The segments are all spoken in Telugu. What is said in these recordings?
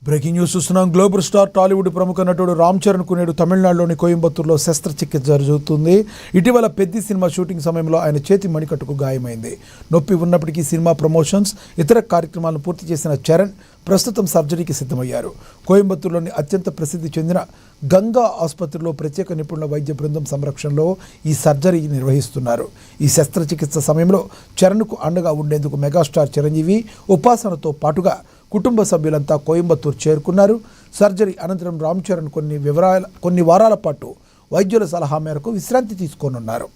బ్రేకింగ్ న్యూస్ చూస్తున్నాం. గ్లోబల్ స్టార్ టాలీవుడ్ ప్రముఖ నటుడు రామ్ చరణ్కు నేడు తమిళనాడులోని కోయంబత్తూరులో శస్త్రచికిత్స జరుగుతుంది. ఇటీవల పెద్ది సినిమా షూటింగ్ సమయంలో ఆయన చేతి మణికట్టుకు గాయమైంది. నొప్పి ఉన్నప్పటికీ సినిమా ప్రమోషన్స్, ఇతర కార్యక్రమాలను పూర్తి చేసిన చరణ్ ప్రస్తుతం సర్జరీకి సిద్ధమయ్యారు. కోయంబత్తూరులోని అత్యంత ప్రసిద్ధి చెందిన గంగా ఆసుపత్రిలో ప్రత్యేక నిపుణుల వైద్య బృందం సంరక్షణలో ఈ సర్జరీ నిర్వహిస్తున్నారు. ఈ శస్త్రచికిత్స సమయంలో చరణ్కు అండగా ఉండేందుకు మెగాస్టార్ చిరంజీవి, ఉపాసనతో పాటుగా కుటుంబ సభ్యులంతా కోయంబత్తూరు చేరుకున్నారు. సర్జరీ అనంతరం రామ్ చరణ్ కొన్ని వారాల పాటు వైద్యుల సలహా మేరకు విశ్రాంతి తీసుకోనున్నారు.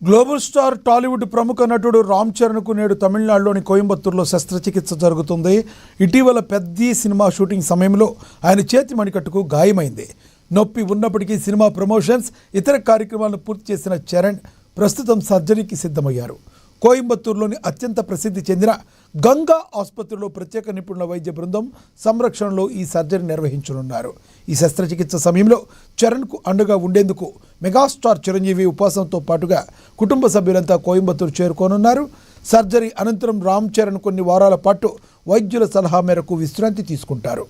గ్లోబల్ స్టార్ టాలీవుడ్ ప్రముఖ నటుడు రామ్ చరణ్కు నేడు తమిళనాడులోని కోయంబత్తూరులో శస్త్రచికిత్స జరుగుతుంది. ఇటీవల పెద్ది సినిమా షూటింగ్ సమయంలో ఆయన చేతి మణికట్టుకు గాయమైంది. నొప్పి ఉన్నప్పటికీ సినిమా ప్రమోషన్స్, ఇతర కార్యక్రమాలను పూర్తి చేసిన చరణ్ ప్రస్తుతం సర్జరీకి సిద్ధమయ్యారు. కోయంబత్తూరులోని అత్యంత ప్రసిద్ధి చెందిన గంగా ఆసుపత్రిలో ప్రత్యేక నిపుణుల వైద్య బృందం సంరక్షణలో ఈ సర్జరీ నిర్వహించనున్నారు. ఈ శస్త్రచికిత్స సమయంలో చరణ్కు అండగా ఉండేందుకు మెగాస్టార్ చిరంజీవి, ఉపాసనతో పాటుగా కుటుంబ సభ్యులంతా కోయంబత్తూరు చేరుకోనున్నారు. సర్జరీ అనంతరం రామ్ చరణ్ కొన్ని వారాల పాటు వైద్యుల సలహా మేరకు విశ్రాంతి తీసుకుంటారు.